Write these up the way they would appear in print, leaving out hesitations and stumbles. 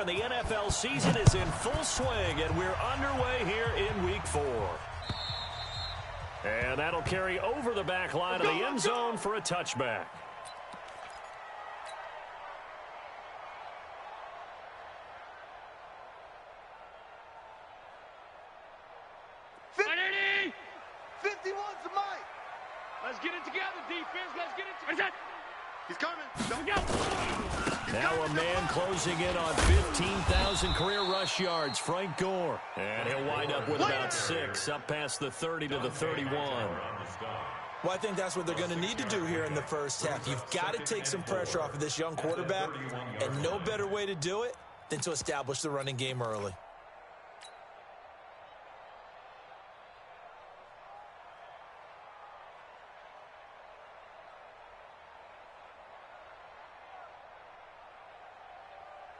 and the NFL season is in full swing, and we're underway here in Week 4. And that'll carry over the back line of the end zone for a touchback. Let's get it together, defense. Let's get it together. He's coming. Don't go. Now a man closing in on 15,000 career rush yards, Frank Gore. And he'll wind up with about 6, up past the 30 to the 31. Well, I think that's what they're going to need to do here in the first half. You've got to take some pressure off of this young quarterback, and no better way to do it than to establish the running game early.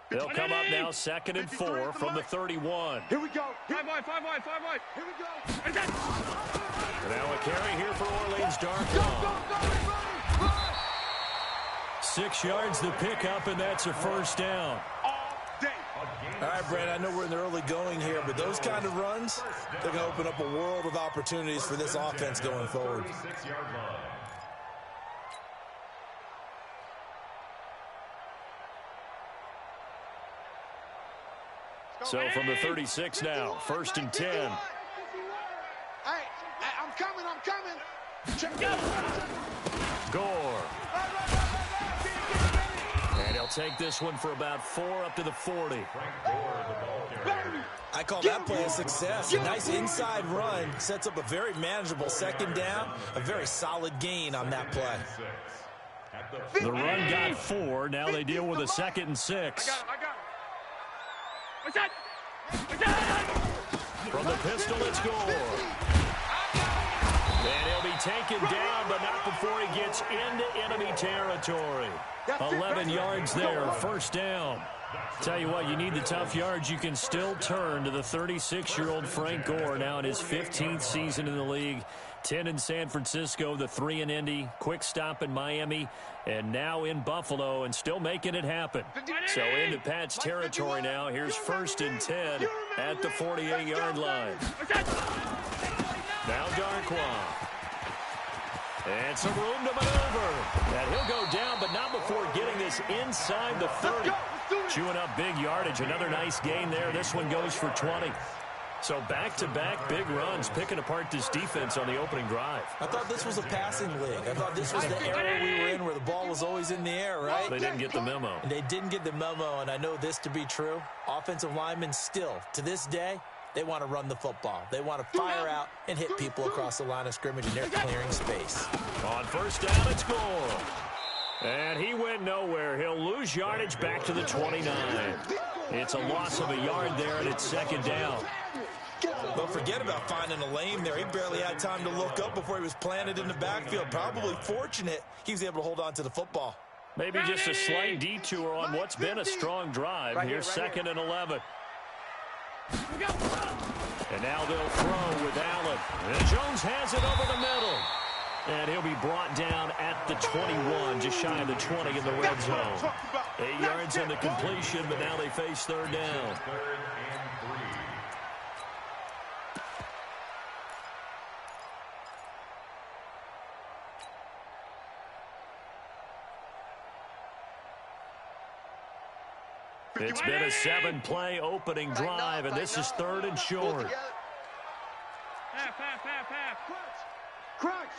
They'll come up now 2nd and 4 from the 31. Here we go. 5 wide. Here we go. And now a carry here for Orleans, dark long. 6 yards the pickup, and that's a first down. All right, Brandon, I know we're in the early going here, but those kind of runs, they're going to open up a world of opportunities for this offense going forward. So from the 36 now, 1st and 10. Hey, I'm coming. Check it out. Gore. And he'll take this one for about 4 up to the 40. I call that play a success. A nice inside run sets up a very manageable 2nd down, a very solid gain on that play. The run got 4. Now they deal with a 2nd and 6. I got it. From the pistol, it's Gore. And he'll be taken down, but not before he gets into enemy territory. 11 yards there, first down. Tell you what, you need the tough yards. You can still turn to the 36-year-old Frank Gore, now in his 15th season in the league. 10 in San Francisco, the 3 in Indy, quick stop in Miami, and now in Buffalo, and still making it happen. So into Pat's territory now. Here's 1st and 10 at the 48-yard line. Now Darkwa. And some room to maneuver. And he'll go down, but not before getting this inside the 30. Chewing up big yardage. Another nice gain there. This one goes for 20. So back-to-back big runs, picking apart this defense on the opening drive. I thought this was a passing league. I thought this was the era we were in where the ball was always in the air, right? They didn't get the memo. They didn't get the memo, and I know this to be true. Offensive linemen still, to this day, they want to run the football. They want to fire out and hit people across the line of scrimmage, and they're clearing space. On first down, it's Gore. And he went nowhere. He'll lose yardage back to the 29. It's a loss of a yard there, and it's 2nd down. Don't forget about finding a lane there. He barely had time to look up before he was planted in the backfield. Probably fortunate he was able to hold on to the football. Maybe just a slight detour on what's been a strong drive. Here's 2nd and 11. And now they'll throw with Allen. And Jones has it over the middle. And he'll be brought down at the 21, just shy of the 20 in the red zone. 8 yards in the completion, but now they face 3rd down. It's been a 7-play opening drive, and this is 3rd and short. Half. Crunch.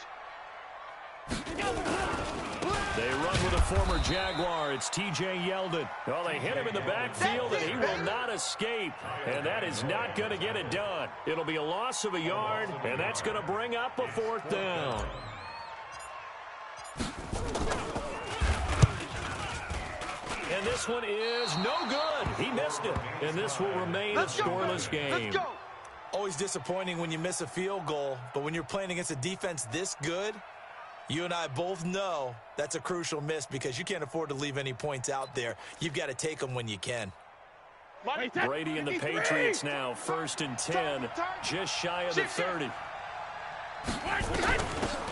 They run with a former Jaguar. It's T.J. Yeldon. Well, they hit him in the backfield, and he will not escape. And that is not going to get it done. It'll be a loss of a yard, and that's going to bring up a 4th down. And this one is no good. He missed it. And this will remain a scoreless game. Always disappointing when you miss a field goal, but when you're playing against a defense this good, you and I both know that's a crucial miss because you can't afford to leave any points out there. You've got to take them when you can. Brady and the Patriots now 1st and 10, just shy of the 30.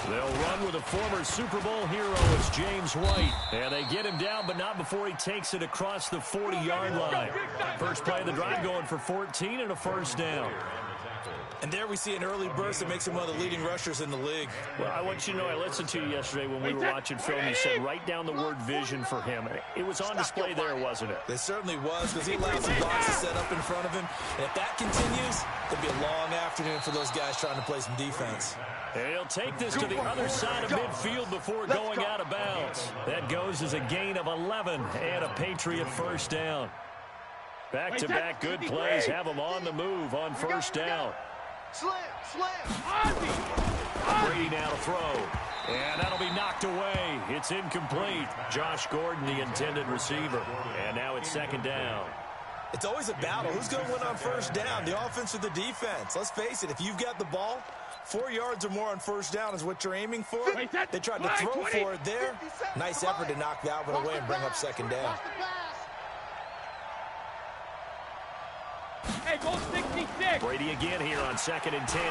They'll run with a former Super Bowl hero. It's James White. And they get him down, but not before he takes it across the 40-yard line. First play of the drive going for 14 and a first down. And there we see an early burst that makes him one of the leading rushers in the league. Well, I want you to know, I listened to you yesterday when we were watching film. You said write down the word vision for him. It was on display there, wasn't it? It certainly was, because he allowed some blocks to set up in front of him. And if that continues, it'll be a long afternoon for those guys trying to play some defense. And he'll take this to the other side of midfield before going out of bounds. That goes as a gain of 11 and a Patriot first down. Back-to-back good plays have them on the move on first down. Slam! Brady now to throw. And that'll be knocked away. It's incomplete. Josh Gordon, the intended receiver. And now it's second down. It's always a battle. Who's going to win on first down, the offense or the defense? Let's face it, if you've got the ball, 4 yards or more on first down is what you're aiming for. They tried to throw for it there. Nice effort to knock that one away and bring up second down. Hey, go 66. Brady again here on 2nd and 10.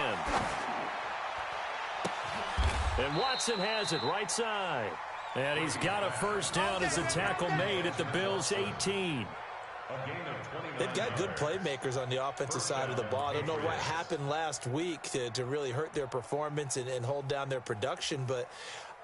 And Watson has it right side. And he's got a first down as a tackle made at the Bills' 18. They've got good playmakers on the offensive side of the ball. I don't know what happened last week to really hurt their performance and hold down their production, but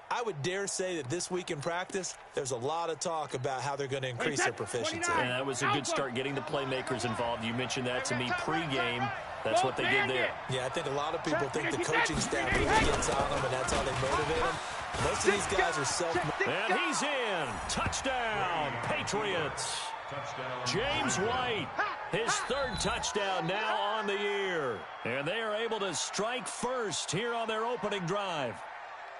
I would dare say that this week in practice, there's a lot of talk about how they're going to increase their proficiency. And that was a good start getting the playmakers involved. You mentioned that to me pregame. That's what they did there. Yeah, I think a lot of people think the coaching staff really gets on them, and that's how they motivate them. Most of these guys are And he's in. Touchdown, Patriots. James White, his third touchdown now on the year. And they are able to strike first here on their opening drive.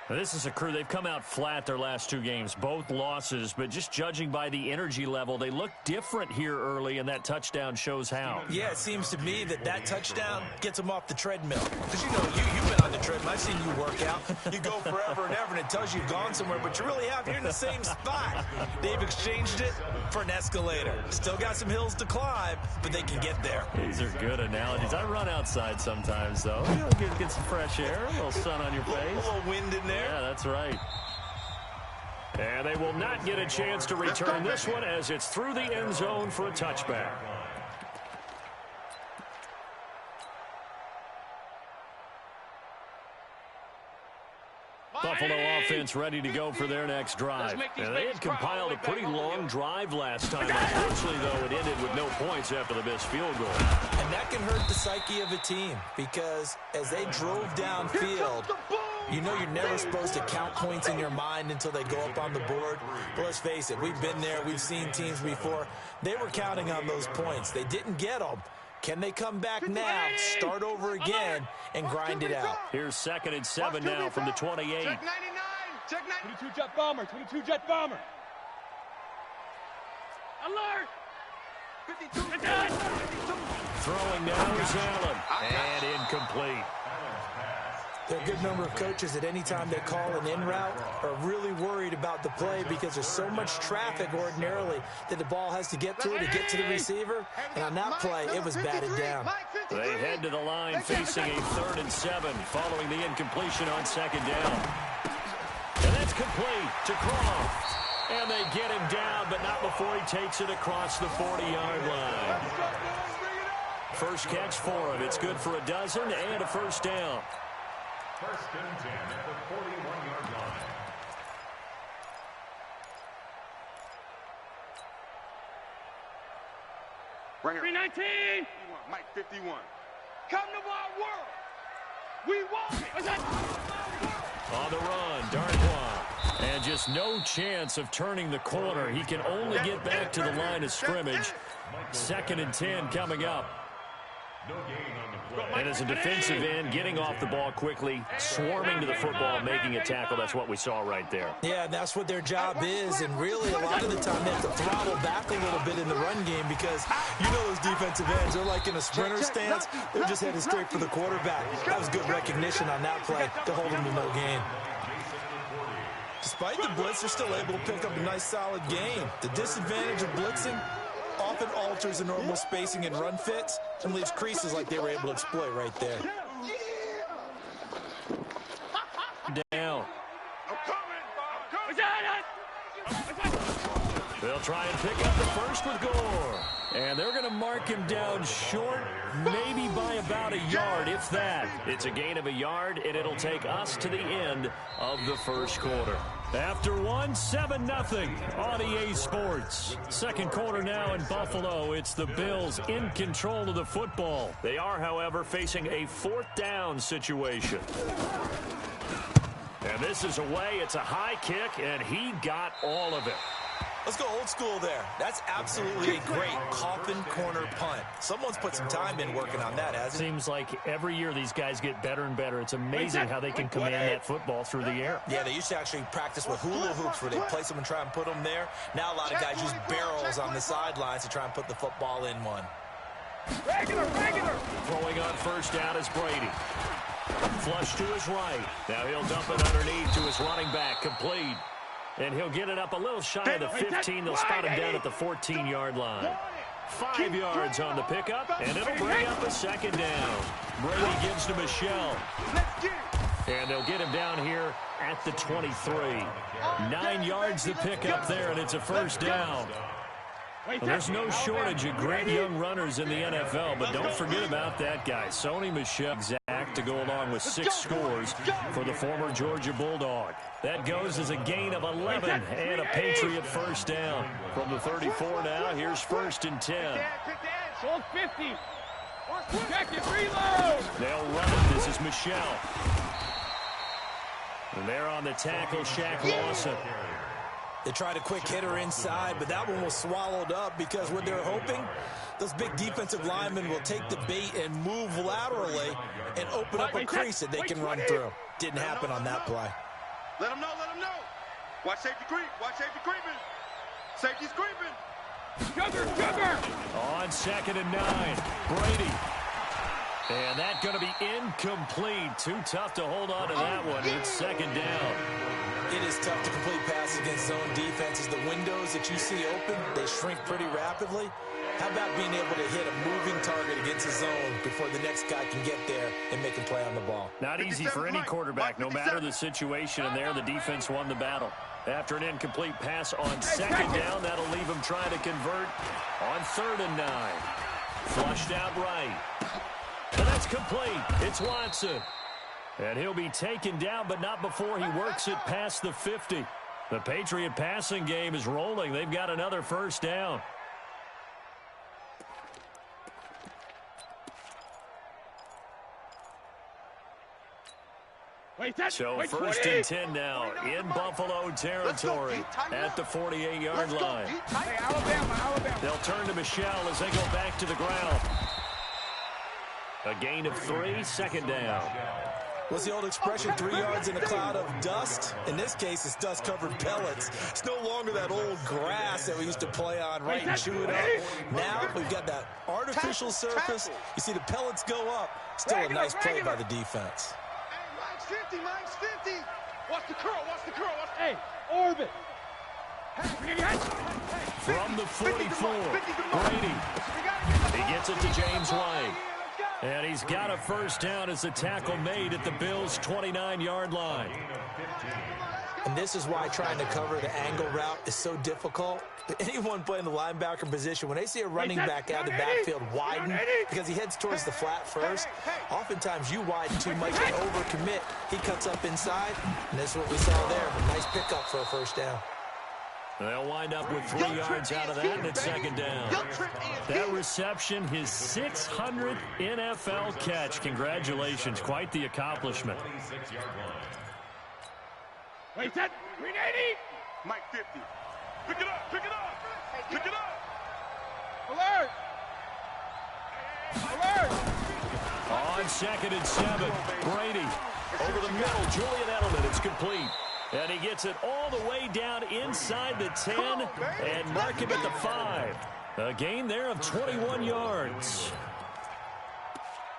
This is a crew. They've come out flat their last 2 games, both losses, but just judging by the energy level, they look different here early, and that touchdown shows how. Yeah, it seems to me that touchdown gets them off the treadmill. Because, you know, you've been on the treadmill. I've seen you work out. You go forever and ever, and it tells you you've gone somewhere, but you really have. You're in the same spot. They've exchanged it for an escalator. Still got some hills to climb, but they can get there. These are good analogies. I run outside sometimes, though. You know, get some fresh air, a little sun on your face. A little wind in there. Yeah, that's right. And they will not get a chance to return this one as it's through the end zone for a touchback. Buffalo offense ready to go for their next drive. And they had compiled a pretty long drive last time. Unfortunately, though, it ended with no points after the missed field goal. And that can hurt the psyche of a team because as they drove downfield, you know you're never supposed to count points in your mind until they go up on the board. But let's face it, we've been there. We've seen teams before. They were counting on those points. They didn't get them. Can they come back now, start over again, and grind it out? Here's 2nd and 7 now from the 28. Check 99. Check 22 jet bomber. 22 jet bomber. Alert. 52. Throwing now is Allen. And incomplete. There are a good number of coaches at any time they call an in route are really worried about the play because there's so much traffic ordinarily that the ball has to get through to get to the receiver. And on that play, it was batted down. They head to the line facing a 3rd and 7 following the incompletion on 2nd down. And that's complete to Croft. And they get him down, but not before he takes it across the 40-yard line. First catch for him. It's good for a dozen and a first down. 1st and 10 at the 41-yard line. Right here. 319. Mike 51. Come to our world. We want it. On the run, Darkwa. And just no chance of turning the corner. He can only get back to the line of scrimmage. 2nd and 10 coming up. No gain on the play. And as a defensive end, getting off the ball quickly, swarming to the football, making a tackle. That's what we saw right there. Yeah, and that's what their job is. And really, a lot of the time, they have to throttle back a little bit in the run game because you know those defensive ends, they're like in a sprinter stance. They're just headed straight for the quarterback. That was good recognition on that play to hold them to no gain. Despite the blitz, they're still able to pick up a nice, solid gain. The disadvantage of blitzing often alters the normal spacing and run fits and leaves creases like they were able to exploit right there. Down. They'll try and pick up the first with Gore. And they're going to mark him down short, maybe by about a yard, if that. It's a gain of a yard, and it'll take us to the end of the first quarter. After 7-0 on EA Sports. Second quarter now in Buffalo. It's the Bills in control of the football. They are, however, facing a fourth down situation. And this is away. It's a high kick, and he got all of it. Let's go old school there. That's absolutely a great coffin corner punt. Someone's put some time in working on that, hasn't it? Seems like every year these guys get better and better. It's amazing how they can command that football through the air. Yeah, they used to actually practice with hula hoops where they place them and try and put them there. Now a lot of guys use barrels on the sidelines to try and put the football in one. Regular. Throwing on first down is Brady. Flush to his right. Now he'll dump it underneath to his running back. Complete. And he'll get it up a little shy of the 15. They'll spot him down at the 14-yard line. 5 yards on the pickup, and it'll bring up a second down. Brady gives to Michelle. And they'll get him down here at the 23. 9 yards the pickup there, and it's a first down. Well, there's no shortage of great young runners in the NFL, but don't forget about that guy, Sony Michel, exact to go along with 6 scores for the former Georgia Bulldog. That goes as a gain of 11 and a Patriot first down. From the 34 now, here's 1st and 10. Hold 50. Check it, reload. They'll run it. This is Michel. And they're on the tackle, Shaq Lawson. They tried a quick hitter inside, but that one was swallowed up because what they're hoping, those big defensive linemen will take the bait and move laterally and open up a crease that they can run through. Didn't happen on that play. Let them know. Watch safety creep. Creeping. Safety's creeping. Sugar. On 2nd and 9, Brady. And that's going to be incomplete. Too tough to hold on to that one. It's 2nd down. It is tough to complete passes against zone defenses. The windows that you see open, they shrink pretty rapidly. How about being able to hit a moving target against a zone before the next guy can get there and make a play on the ball? Not easy for any quarterback, no matter the situation. And there, the defense won the battle. After an incomplete pass on 2nd down, that'll leave him trying to convert on 3rd and 9. Flushed out right. And that's complete. It's Watson. And he'll be taken down, but not before he works it past the 50. The Patriot passing game is rolling. They've got another first down. So 1st and 10 now in Buffalo territory at the 48-yard line. Hey, Alabama. They'll turn to Michel as they go back to the ground. A gain of 3, 2nd down. What's the old expression, 3 yards in a cloud of dust? In this case, it's dust-covered pellets. It's no longer that old grass that we used to play on, right, and chew it up. Now we've got that artificial surface. You see the pellets go up. Still a nice play by the defense. Hey, mine's 50. Watch the curl. Hey, orbit. From the 44, Brady. He gets it to James White. And he's got a first down as the tackle made at the Bills' 29-yard line. And this is why trying to cover the angle route is so difficult. Anyone playing the linebacker position, when they see a running back out of the backfield widen because he heads towards the flat first, oftentimes you widen too much and overcommit. He cuts up inside, and this is what we saw there. A nice pickup for a first down. They'll wind up with 3 yards out of that, and it's 2nd down. That reception, his 600th NFL catch. Congratulations. Quite the accomplishment. Wait, that 380. Mike 50. Pick it up. Alert. On 2nd and 7, Brady. Over the middle, Julian Edelman. It's complete. And he gets it all the way down inside the 10 and mark him at the 5. A gain there of 21 yards.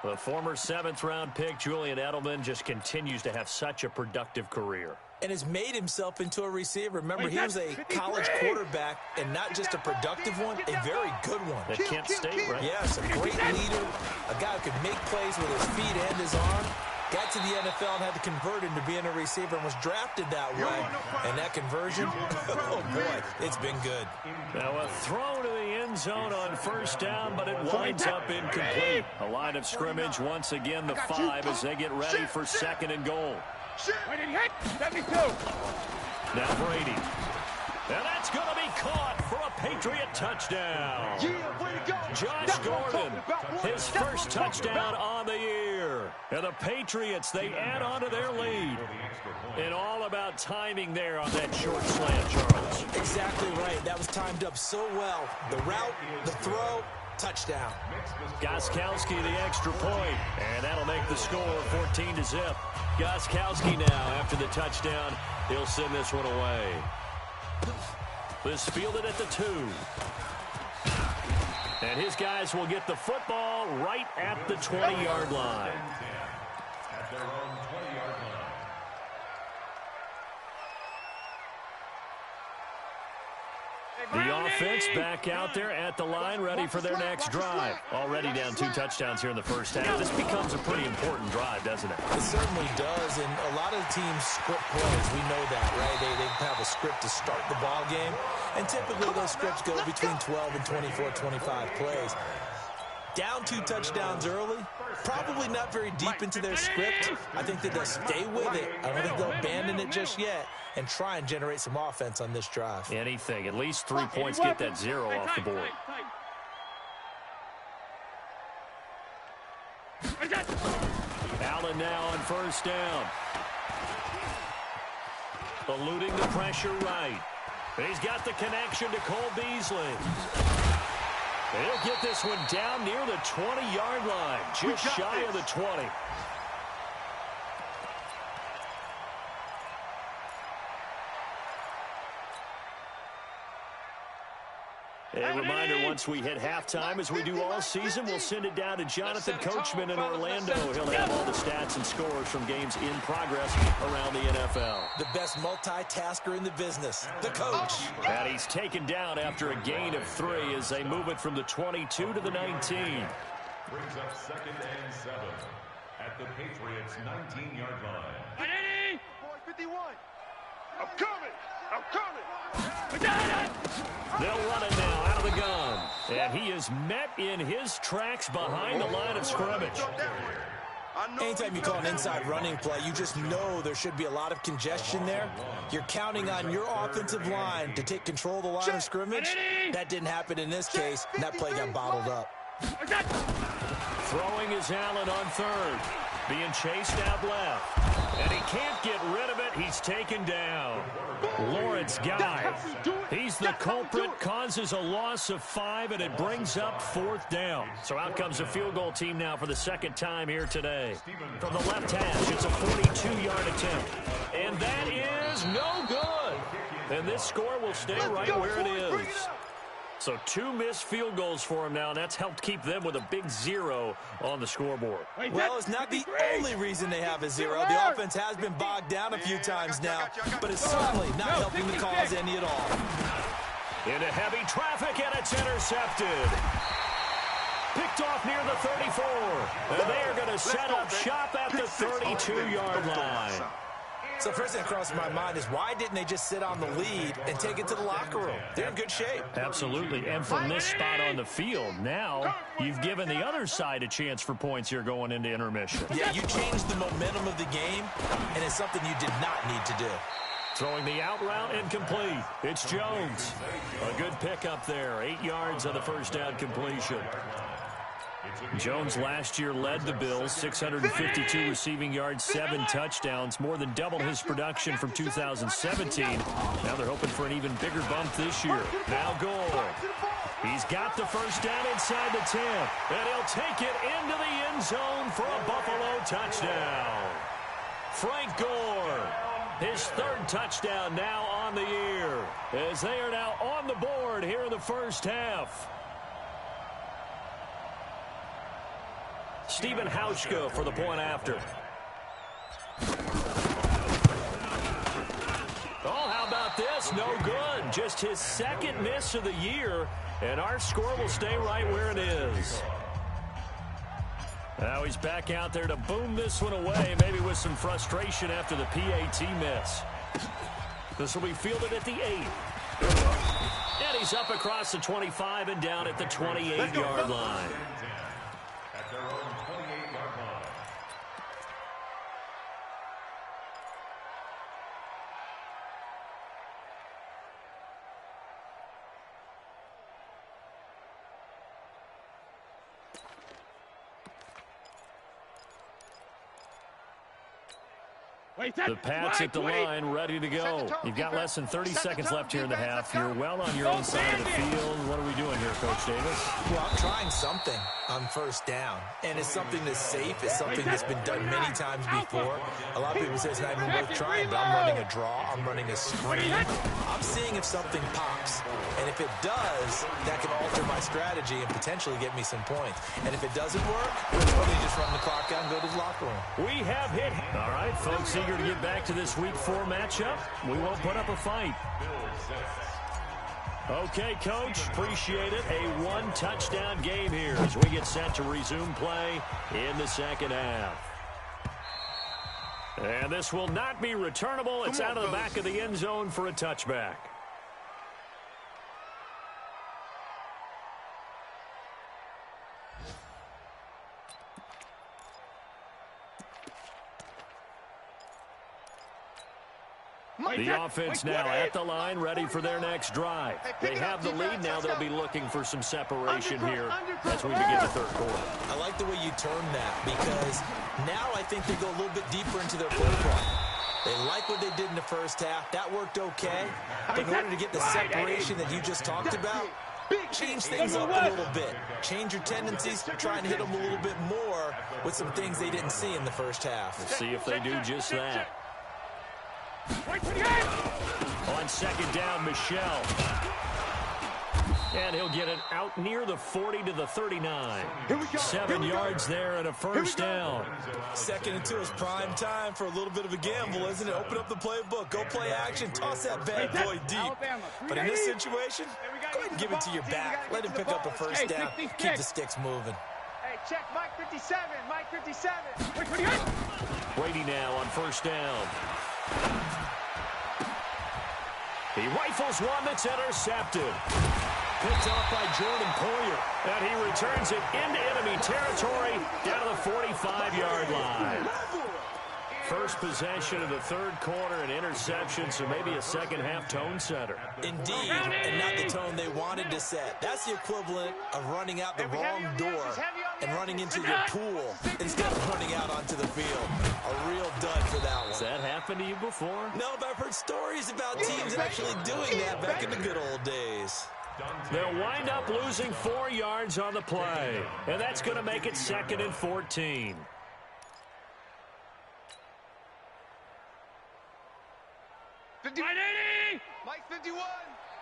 The former 7th-round pick, Julian Edelman, just continues to have such a productive career. And has made himself into a receiver. Remember, he was a college quarterback, and not just a productive one, a very good one. At Kent State, right? Yes, a great leader, a guy who could make plays with his feet and his arm. Got to the NFL and had to convert into being a receiver and was drafted that way. And that conversion, oh boy, it's been good. Now a throw to the end zone on first down, but it winds up incomplete. A line of scrimmage, once again, the 5 as they get ready for 2nd and goal. Now Brady. And that's going to be caught for a Patriot touchdown. Josh Gordon, his first touchdown on the year. And the Patriots, they add on to their lead. And all about timing there on that short slant, Charles. Exactly right. That was timed up so well. The route, the throw, touchdown. Gostkowski the extra point. And that'll make the score 14-0. Gostkowski now, after the touchdown, he'll send this one away. This fielded at the 2. And his guys will get the football right at the 20-yard line. At their own 20-yard line. The offense back out there at the line, ready for their next drive. Already down 2 touchdowns here in the first half. This becomes a pretty important drive, doesn't it? It certainly does, and a lot of teams script plays. We know that, right? They have a script to start the ball game, and typically those scripts go between 12 and 24, 25 plays. Down 2 touchdowns early, probably not very deep into their script. I think that they'll stay with it. I don't think they'll abandon it just yet and try and generate some offense on this drive. Anything. At least 3 points, get that 0 off the board. Allen now on first down. Eluding the pressure right. He's got the connection to Cole Beasley. He'll get this one down near the 20-yard line, just shy of the 20. A reminder, once we hit halftime, as we do all season, we'll send it down to Jonathan Coachman in Orlando. He'll have all the stats and scores from games in progress around the NFL. The best multitasker in the business, the coach. And he's taken down after a gain of 3 as they move it from the 22 to the 19. Brings up 2nd and 7 at the Patriots' 19-yard line. 51. I'm coming. I'm coming. They'll run it now out of the gun. And he is met in his tracks behind the line of scrimmage. Anytime you call an inside running play, you just know there should be a lot of congestion there. You're counting on your offensive line to take control of the line of scrimmage. That didn't happen in this case, and that play got bottled up. Throwing is Allen on 3rd. Being chased out left. And he can't get rid of it. He's taken down. Lawrence Guy. He's the culprit. Causes a loss of 5, and it brings up 4th down. So out comes the field goal team now for the 2nd time here today. From the left hash, it's a 42-yard attempt. And that is no good. And this score will stay right where it is. So 2 missed field goals for him now, and that's helped keep them with a big 0 on the scoreboard. Well, it's not the only reason they have a 0. The offense has been bogged down a few times now, but it's certainly not helping the cause any at all. Into heavy traffic, and it's intercepted. Picked off near the 34. And they are going to set up shop at the 32-yard line. So first thing that crosses my mind is why didn't they just sit on the lead and take it to the locker room? They're in good shape. Absolutely. And from this spot on the field, now you've given the other side a chance for points here going into intermission. Yeah, you changed the momentum of the game, and it's something you did not need to do. Throwing the out route incomplete. It's Jones. A good pickup there. 8 yards on the first down completion. Jones last year led the Bills, 652 receiving yards, 7 touchdowns, more than double his production from 2017. Now they're hoping for an even bigger bump this year. Now Gore. He's got the first down inside the 10, and he'll take it into the end zone for a Buffalo touchdown. Frank Gore, his 3rd touchdown now on the year, as they are now on the board here in the first half. Stephen Hauschka for the point after. Oh, how about this? No good. Just his 2nd miss of the year, and our score will stay right where it is. Now he's back out there to boom this one away, maybe with some frustration after the PAT miss. This will be fielded at the 8. And he's up across the 25 and down at the 28-yard line. At their own 28-yard line. The Pats at the line, ready to go. You've got less than 30 seconds left here in the half. You're well on your own side of the field. What are we doing here, Coach Davis? Well, I'm trying something on first down, and it's something that's safe. It's something that's been done many times before. A lot of people say it's not even worth trying, but I'm running a draw. I'm running a screen. I'm seeing if something pops, and if it does, that can alter my strategy and potentially get me some points. And if it doesn't work, we'll totally just run the clock out and go to the locker room. We have hit. All right, folks, eager to get back to this Week 4 matchup. We won't put up a fight. Okay, Coach, appreciate it. A one-touchdown game here as we get set to resume play in the second half. And this will not be returnable. It's out of the back of the end zone for a touchback. The offense now at the line, ready for their next drive. They have the lead. Now they'll be looking for some separation here as we begin the third quarter. I like the way you turn that, because now I think they go a little bit deeper into their play clock. They like what they did in the first half. That worked okay. But in order to get the separation that you just talked about, change things up a little bit. Change your tendencies. Try and hit them a little bit more with some things they didn't see in the first half. We'll see if they do just that. On second down, Michelle. And he'll get it out near the 40 to the 39. 7 yards there and a first down. Second and 2 is prime time for a little bit of a gamble, isn't it? Open up the playbook. Go play action. Toss that bad boy deep. But in this situation, go ahead and give it to your back. Let him pick up a first down. Keep the sticks moving. Hey, check Mike 57. Mike 57. Brady now on first down. He rifles one that's intercepted. Picked off by Jordan Poyer. And he returns it into enemy territory down to the 45-yard line. First possession of the third quarter, an interception, so maybe a second-half tone setter. Indeed, and not the tone they wanted to set. That's the equivalent of running out the wrong door and running into your pool instead of running out onto the field. A real dud for that one. Has that happened to you before? No, but I've heard stories about teams actually doing that back in the good old days. They'll wind up losing 4 yards on the play, and that's going to make it 2nd and 14. Mike 51.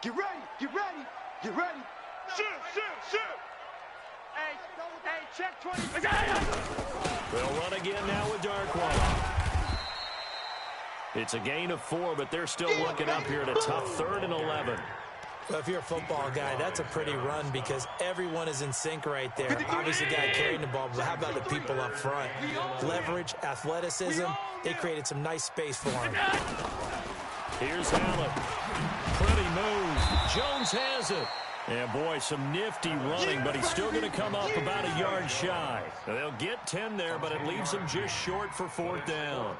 Get ready. Get ready. Get ready. Shoot. Hey, check 20. They'll run again now with Darkwater. It's a gain of 4, but they're still looking up here at a tough 3rd and 11. Well, if you're a football guy, that's a pretty run because everyone is in sync right there. Obviously, the guy carrying the ball, but how about the people up front? Leverage, athleticism, they created some nice space for him. Here's Allen. Pretty move. Jones has it. And, boy, some nifty running, but he's still going to come up about a yard shy. They'll get 10 there, but it leaves them just short for 4th down.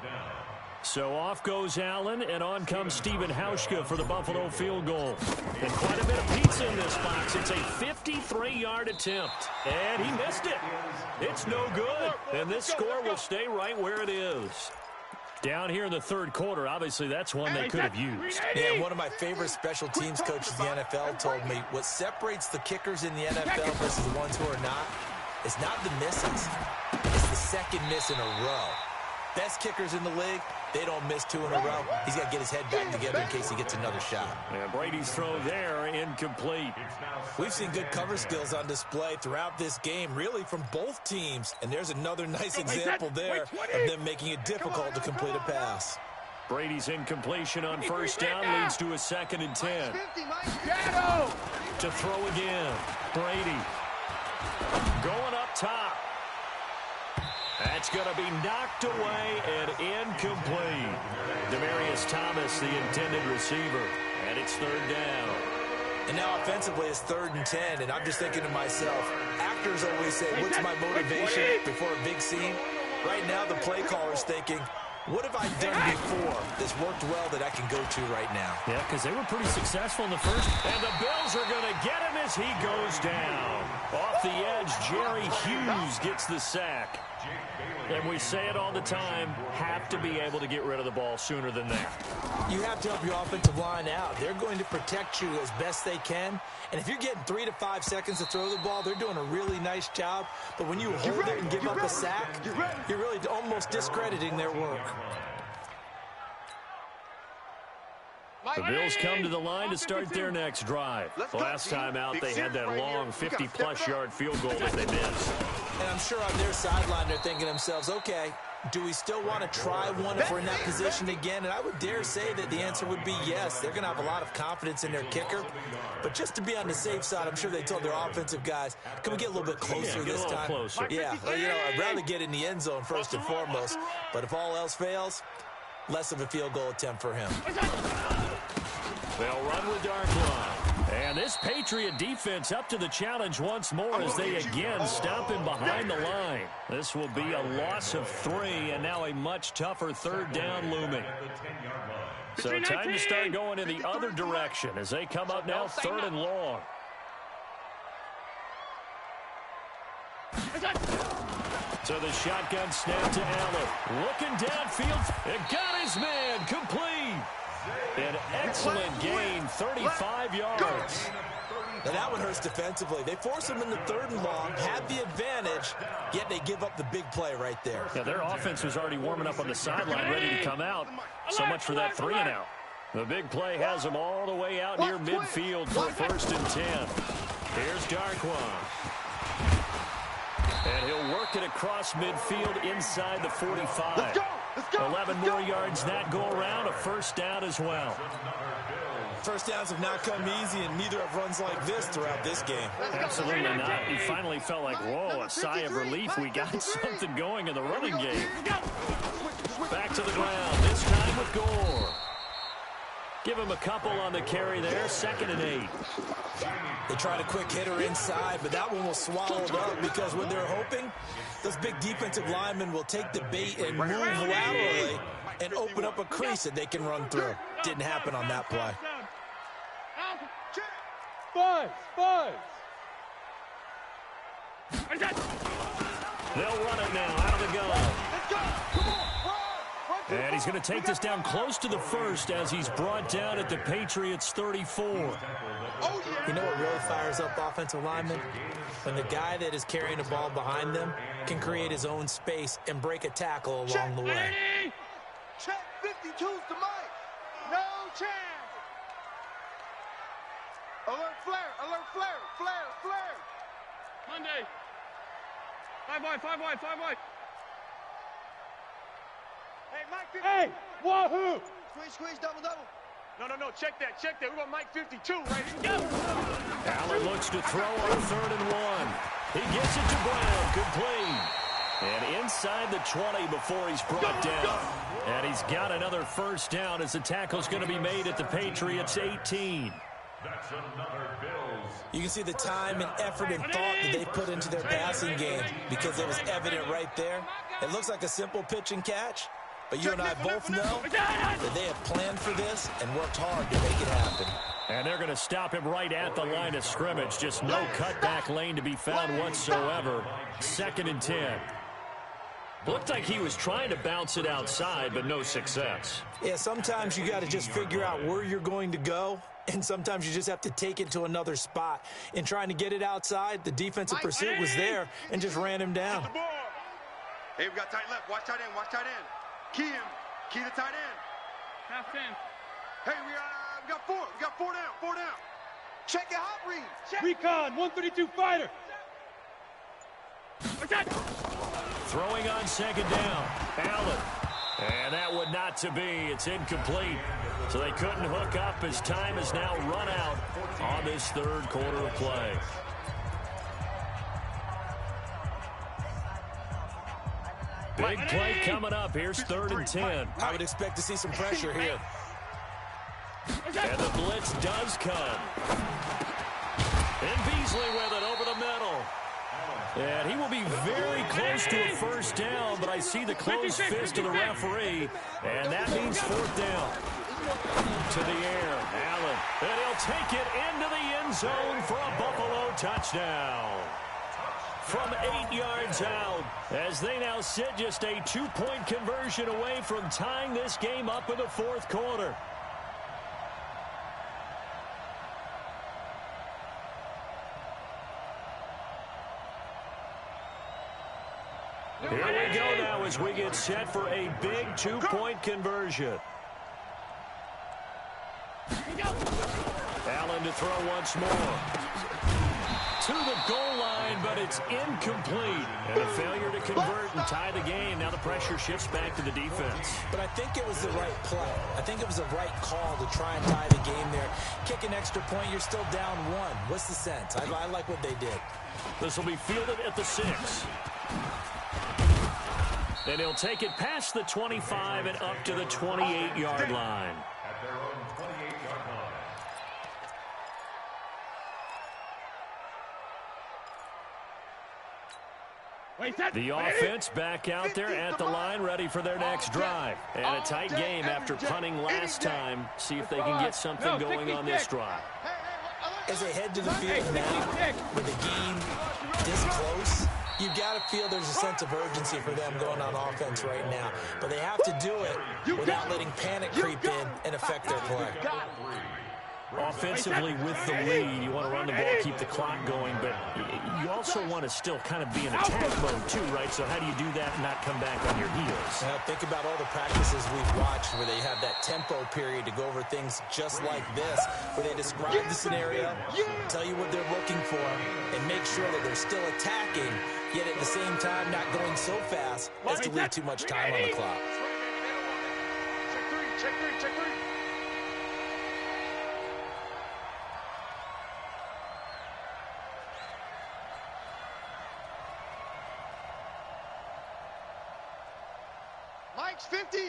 So off goes Allen, and on comes Stephen Hauschka for the Buffalo field goal. And quite a bit of pizza in this box. It's a 53-yard attempt, and he missed it. It's no good, and this score will stay right where it is. Down here in the third quarter, obviously that's one they could have used. Yeah, one of my favorite special teams coaches in the NFL told me what separates the kickers in the NFL versus the ones who are not is not the misses. It's the second miss in a row. Best kickers in the league, they don't miss 2 in a row. He's got to get his head back together in case he gets another shot. And Brady's throw there, incomplete. We've seen good cover skills on display throughout this game, really from both teams. And there's another nice example there of them making it difficult to complete a pass. Brady's incompletion on first down leads to a 2nd and 10. To throw again. Brady going up top. That's going to be knocked away and incomplete. Demaryius Thomas, the intended receiver, and it's 3rd down. And now offensively it's 3rd and 10, and I'm just thinking to myself, actors always say, what's my motivation before a big scene? Right now the play caller's thinking, what have I done before that's worked well that I can go to right now? Yeah, because they were pretty successful in the first. And the Bills are going to get him as he goes down. Off the edge, Jerry Hughes gets the sack. And we say it all the time, have to be able to get rid of the ball sooner than that. You have to help your offensive line out. They're going to protect you as best they can. And if you're getting 3 to 5 seconds to throw the ball, they're doing a really nice job. But when you hold it and give up a sack, you're really almost discrediting their work. The Bills come to the line to start their next drive. Last time out, they had that long 50-plus yard field goal that they missed. And I'm sure on their sideline, they're thinking to themselves, okay, do we still want to try one if we're in that position again? And I would dare say that the answer would be yes. They're going to have a lot of confidence in their kicker. But just to be on the safe side, I'm sure they told their offensive guys, can we get a little bit closer this time? Closer. Yeah, well, you know, I'd rather get in the end zone first and foremost. But if all else fails, less of a field goal attempt for him. They'll run with Darkline. And this Patriot defense up to the challenge once more as they again stop him behind the line. This will be a loss of 3, and now a much tougher 3rd down looming. So time to start going in the other direction as they come up now 3rd and long. So the shotgun snap to Allen. Looking downfield. It got his man complete. An excellent gain, 35 yards. Now that one hurts defensively. They force him in the 3rd and long, have the advantage, yet they give up the big play right there. Yeah, their offense was already warming up on the sideline, ready to come out. So much for that 3 and out. The big play has them all the way out near midfield for 1st and 10. Here's Darkwan. And he'll work it across midfield inside the 45. Let's go. 11 more yards that go around, a 1st down as well. First downs have not come easy, and neither have runs like this throughout this game. Absolutely not. He finally felt like, whoa, a sigh of relief. We got something going in the running game. Back to the ground, this time with Gore. Give him a couple on the carry there, 2nd and 8. They tried a quick hitter inside, but that one was swallowed up because when they're hoping, those big defensive linemen will take the bait and move laterally and open up a crease that they can run through. Didn't happen on that play. Five. They'll run it now out of the gun. And he's going to take this down close to the 1st as he's brought down at the Patriots' 34. You know what really fires up offensive linemen? When the guy that is carrying the ball behind them can create his own space and break a tackle along the way. Check 52's to Mike. No chance. Alert flare. Monday. 5 wide. Hey, Mike. Hey, wahoo. Squeeze, double. No, check that. We want Mike 52 right here. Allen looks to throw on 3rd and 1. He gets it to Brown, complete. And inside the 20 before he's brought down. And he's got another 1st down as the tackle's going to be made at the Patriots' 18. That's another Bills. You can see the time and effort and thought that they put into their passing game because it was evident right there. It looks like a simple pitch and catch, but you and I both know that they have planned for this and worked hard to make it happen. And they're going to stop him right at the line of scrimmage. Just no cutback lane to be found whatsoever. 2nd and 10. Looked like he was trying to bounce it outside, but no success. Yeah, sometimes you got to just figure out where you're going to go, and sometimes you just have to take it to another spot. In trying to get it outside, the defensive pursuit was there and just ran him down. Hey, we got tight left. Watch tight end. Key him. Key the tight end. Half 10. Hey, we got 4. We got 4 down. Check it, hot read. Check. Recon, 132 fighter. Throwing on 2nd down. Allen. And that would not to be. It's incomplete. So they couldn't hook up as time is now run out on this 3rd quarter of play. Big play coming up. Here's 3rd and 10. I would expect to see some pressure here. And the blitz does come. Beasley with it over the middle. And he will be very close to a first down, but I see the closed fist of the referee, and that means fourth down. To the air, Allen, and he'll take it into the end zone for a Buffalo touchdown. From 8 yards out, as they now sit just a 2-point conversion away from tying this game up in the fourth quarter. Here we go now as we get set for a big 2-point conversion. Allen to throw once more. To the goal line, but it's incomplete. And a failure to convert and tie the game. Now the pressure shifts back to the defense. But I think it was the right play. I think it was the right call to try and tie the game there. Kick an extra point, you're still down 1. What's the sense? I like what they did. This will be fielded at the 6. And he'll take it past the 25 and up to the 28-yard line. At their own 28-yard line. The offense back out there at the line, ready for their next drive. And a tight game after punting last time. See if they can get something going on this drive. As they head to the field now, with the game this close, you've got to feel there's a sense of urgency for them going on offense right now. But they have to do it without letting panic creep in and affect their play. Offensively with the lead, you want to run the ball, keep the clock going, but you also want to still kind of be in attack mode too, right? So how do you do that and not come back on your heels? Now, think about all the practices we've watched where they have that tempo period to go over things just like this, where they describe the scenario, tell you what they're looking for, and make sure that they're still attacking, yet at the same time not going so fast as to leave too much time on the clock. Check three.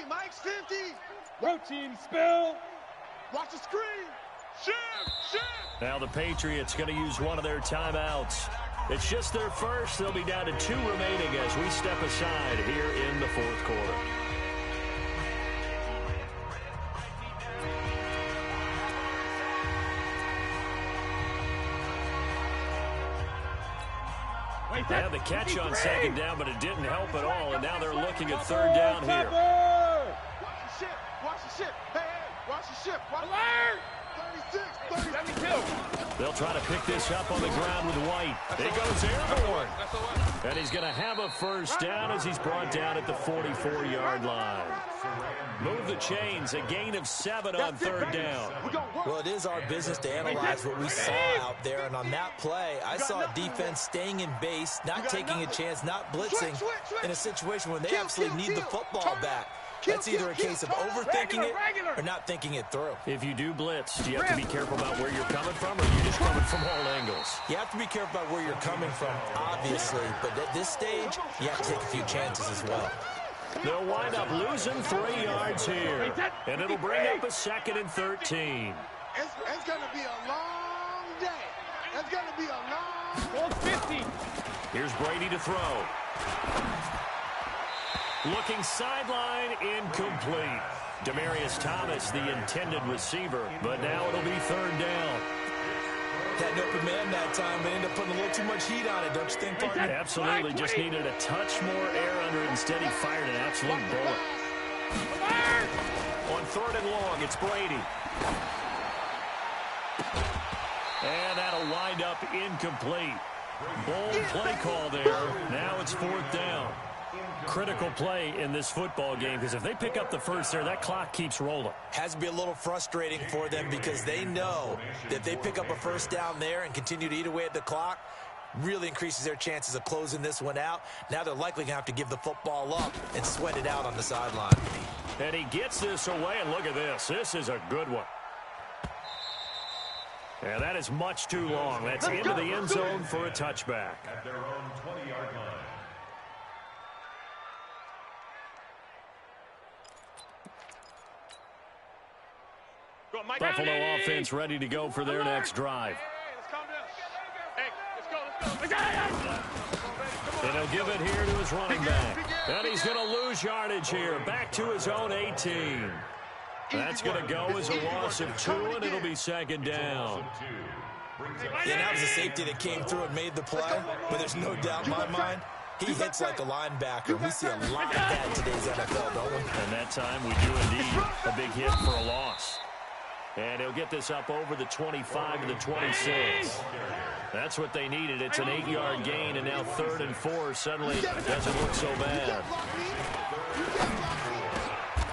Mike's 50. Routine spill. Watch the screen. Shift. Now the Patriots going to use one of their timeouts. It's just their first. They'll be down to 2 remaining as we step aside here in the fourth quarter. They had the catch on second down, but it didn't help at all, and now they're looking at third down here. Watch the ship. Hey, watch the ship. Alert! 36, 32. They'll try to pick this up on the ground with White. It goes airborne. And he's going to have a first down as he's brought down at the 44-yard line. Move the chains, a gain of 7 on third down. Well, it is our business to analyze what we saw out there, and on that play, I saw a defense staying in base, not taking a chance, not blitzing, in a situation where they absolutely need the football back. That's either a case of overthinking it or not thinking it through. If you do blitz, do you have to be careful about where you're coming from, or are you just coming from all angles? You have to be careful about where you're coming from, obviously, but at this stage, you have to take a few chances as well. They'll wind up losing 3 yards here, and it'll bring up a 2nd and 13. It's going to be a long day. It's going to be a long 50. Here's Brady to throw. Looking sideline, incomplete. Demaryius Thomas, the intended receiver, but now it'll be third down. Had an open man that time, but ended up putting a little too much heat on it, don't you think, partner? Absolutely, just needed a touch more air under it. Instead, he fired an absolute bullet. On 3rd and long, it's Brady. And that'll wind up incomplete. Bold play call there. Now it's 4th down. Critical play in this football game, because if they pick up the first there, that clock keeps rolling. Has to be a little frustrating for them because they know that if they pick up a first down there and continue to eat away at the clock, really increases their chances of closing this one out. Now they're likely going to have to give the football up and sweat it out on the sideline. And he gets this away, and look at this. This is a good one. And that is much too long. That's into the end zone for a touchback. At their own 20-yard line. Buffalo offense ready to go for their next drive. Hey, He'll give it here to his running back. And he's going to lose yardage here. Back to his own 18. That's going to go as a loss of 2, and it'll be second down. Yeah, that was a safety that came through and made the play, but there's no doubt in my mind, he hits like a linebacker. We see a lot of that in today's NFL, don't we? And that time we do indeed a big hit for a loss. And he'll get this up over the 25 to the 26. That's what they needed. It's an 8-yard gain, and now 3rd and 4 suddenly doesn't look so bad.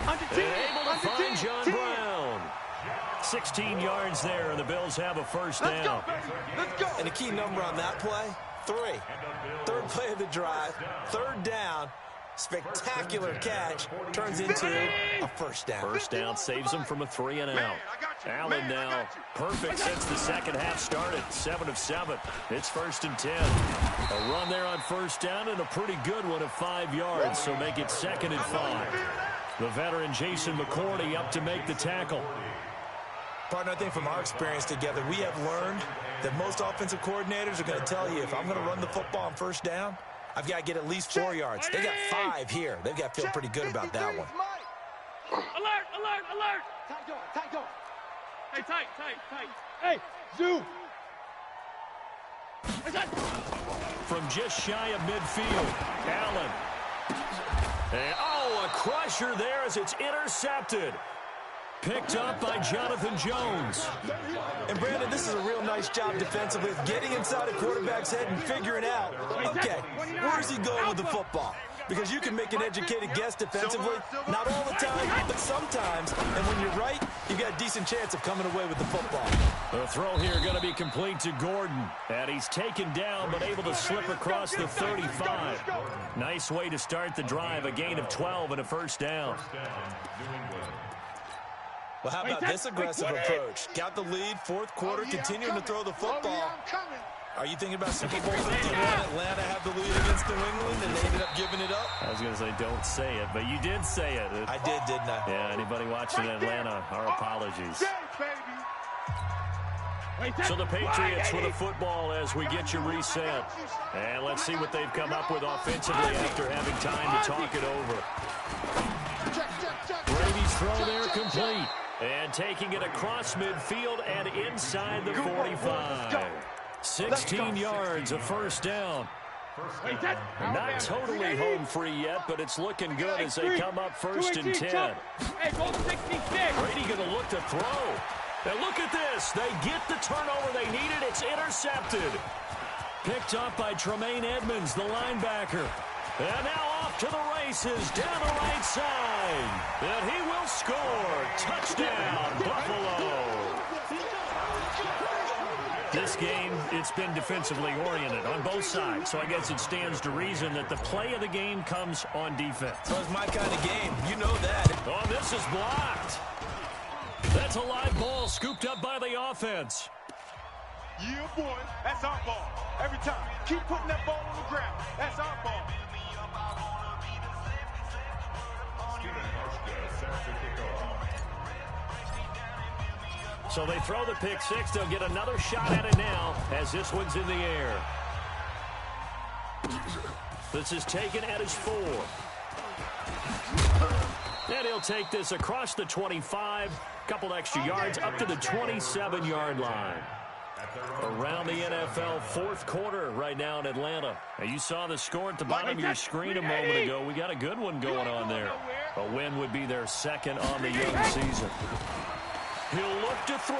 And able to find John Brown. 16 yards there, and the Bills have a first down. And the key number on that play, 3. Third play of the drive, 3rd down. Spectacular catch turns into a first down. First down saves him from a 3 and out. Allen now perfect since the second half started. 7 of 7. It's 1st and 10. A run there on first down and a pretty good one of 5 yards, so make it 2nd and 5. The veteran Jason McCourty up to make the tackle. Partner, I think from our experience together, we have learned that most offensive coordinators are going to tell you, if I'm going to run the football on first down, I've got to get at least 4 yards. They got 5 here. They've got to feel pretty good about that one. Alert, alert, alert. Tight going, tight going. Hey, tight, tight, tight. Hey, zoom. From just shy of midfield, Allen. And, oh, a crusher there as it's intercepted. Picked up by Jonathan Jones. And, Brandon, this is a real nice job defensively of getting inside a quarterback's head and figuring out, okay, where's he going with the football? Because you can make an educated guess defensively, not all the time, but sometimes. And when you're right, you've got a decent chance of coming away with the football. The throw here going to be complete to Gordon. And he's taken down but able to slip across the 35. Nice way to start the drive, a gain of 12 and a first down. Well, how about this aggressive approach? Got the lead, 4th quarter, continuing to throw the football. Are you thinking about Super Bowl 51? Atlanta have the lead against New England, and they ended up giving it up? I was going to say don't say it, but you did say it. I did, didn't I? Yeah, anybody watching Atlanta, our apologies. So the Patriots with a football as we get you reset. And let's see what they've come up with offensively after having time to talk it over. Brady's throw there complete. And taking it across midfield and inside the 45. 16 yards, a first down. Not totally home free yet, but it's looking good as they come up 1st and 10. Brady going to look to throw. And look at this. They get the turnover they needed. It's intercepted. Picked up by Tremaine Edmonds, the linebacker. And now off to the races down the right side. And he will score. Touchdown, Buffalo. This game, it's been defensively oriented on both sides, so I guess it stands to reason that the play of the game comes on defense. So it's my kind of game. You know that. Oh, this is blocked. That's a live ball scooped up by the offense. Yeah, boy, that's our ball. Every time. Keep putting that ball on the ground. That's our ball. So they throw the pick 6. They'll get another shot at it now as this one's in the air. This is taken at his 4. And he'll take this across the 25. Couple extra yards up to the 27-yard line. Around the NFL 4th quarter right now in Atlanta. Now you saw the score at the bottom of your screen a moment ago. We got a good one going on there. A win would be their 2nd on the young season. He'll look to throw.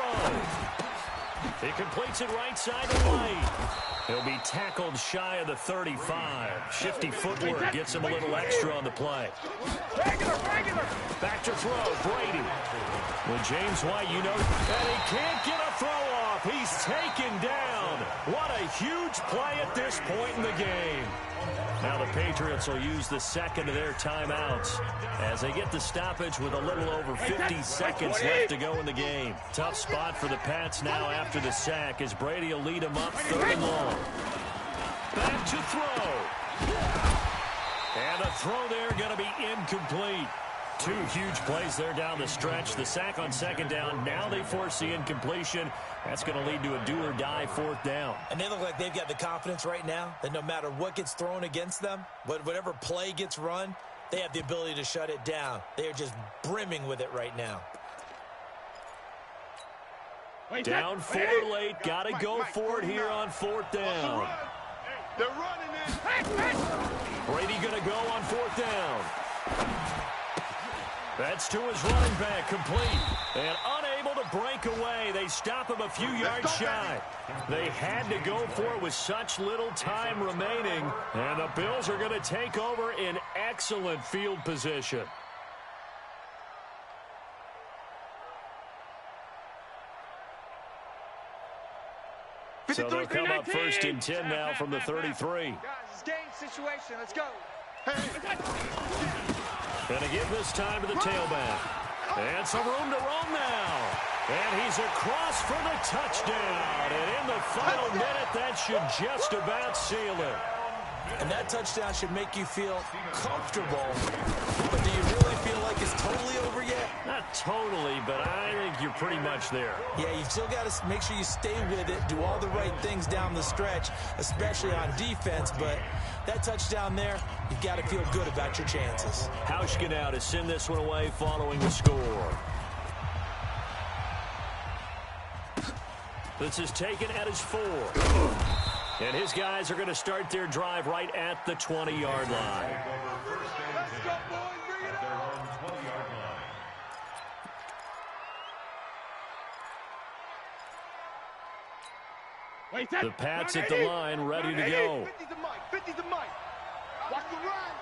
He completes it right side to right. He'll be tackled shy of the 35. Shifty footwork gets him a little extra on the play. Back to throw, Brady. Well, James White, you know, and he can't get a throw off. He's taken down. What a huge play at this point in the game. Now the Patriots will use the 2nd of their timeouts as they get the stoppage with a little over 50 seconds left to go in the game. Tough spot for the Pats now after the sack as Brady will lead them up 3rd and long. Back to throw. And a throw there going to be incomplete. Two huge plays there down the stretch. The sack on second down. Now they force the incompletion. That's going to lead to a do-or-die fourth down. And they look like they've got the confidence right now that no matter what gets thrown against them, whatever play gets run, they have the ability to shut it down. They are just brimming with it right now. Down four late. Got to go for it here on fourth down. They're running it. Brady going to go on fourth down. That's to his running back, complete. And unable to break away. They stop him a few yards shy. They had to go for it with such little time remaining. And the Bills are going to take over in excellent field position. So they'll come up first and 10 now from the 33. Guys, it's game situation. Let's go. Gonna give this time to the tailback. And some room to roam now. And he's across for the touchdown. And in the final minute, that should just about seal it. And that touchdown should make you feel comfortable. But do you really feel like it's totally over yet? Not totally, but I think you're pretty much there. Yeah, you still got to make sure you stay with it, do all the right things down the stretch, especially on defense. But that touchdown there, you've got to feel good about your chances. Hauschka now to send this one away following the score. This is taken at his 4. And his guys are going to start their drive right at the 20-yard line. Let's go, boys. Bring it on. The Pats at the line, ready to go. 50's the mic. 50's the mic. Watch the run.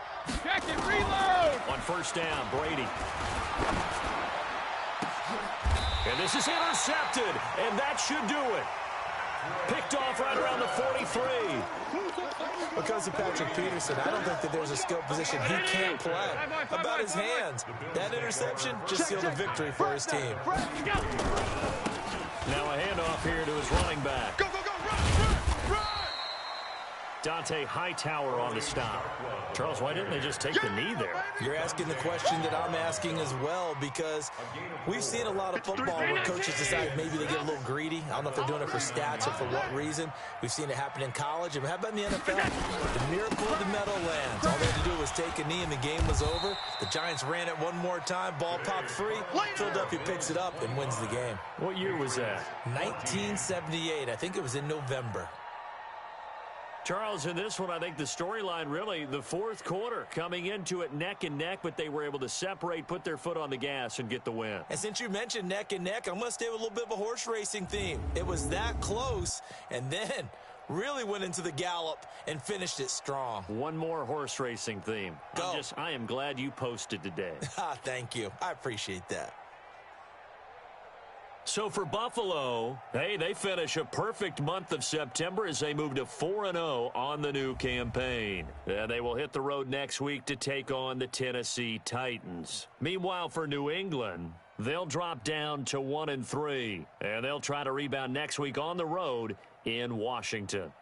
Check it, reload. On first down, Brady. And this is intercepted, and that should do it. Picked off right around the 43. Because of Patrick Peterson, I don't think that there's a skill position he can't play. How about his hands? That interception just sealed a victory for his team. Now a handoff here to his running back. Go, go, go. Run. Dante Hightower on the stop. Charles, why didn't they just take the knee there? You're asking the question that I'm asking as well, because we've seen a lot of football where coaches decide maybe they get a little greedy. I don't know if they're doing it for stats or for what reason. We've seen it happen in college. And how about in the NFL? The miracle of the Meadowlands. All they had to do was take a knee and the game was over. The Giants ran it one more time. Ball popped free. Philadelphia picks it up and wins the game. What year was that? 1978. I think it was in November. Charles, in this one, I think the storyline really, the fourth quarter, coming into it neck and neck, but they were able to separate, put their foot on the gas, and get the win. And since you mentioned neck and neck, I'm going to stay with a little bit of a horse racing theme. It was that close, and then really went into the gallop and finished it strong. One more horse racing theme. Go. I am glad you posted today. Thank you. I appreciate that. So for Buffalo, hey, they finish a perfect month of September as they move to 4-0 on the new campaign. And they will hit the road next week to take on the Tennessee Titans. Meanwhile, for New England, they'll drop down to 1-3, and they'll try to rebound next week on the road in Washington.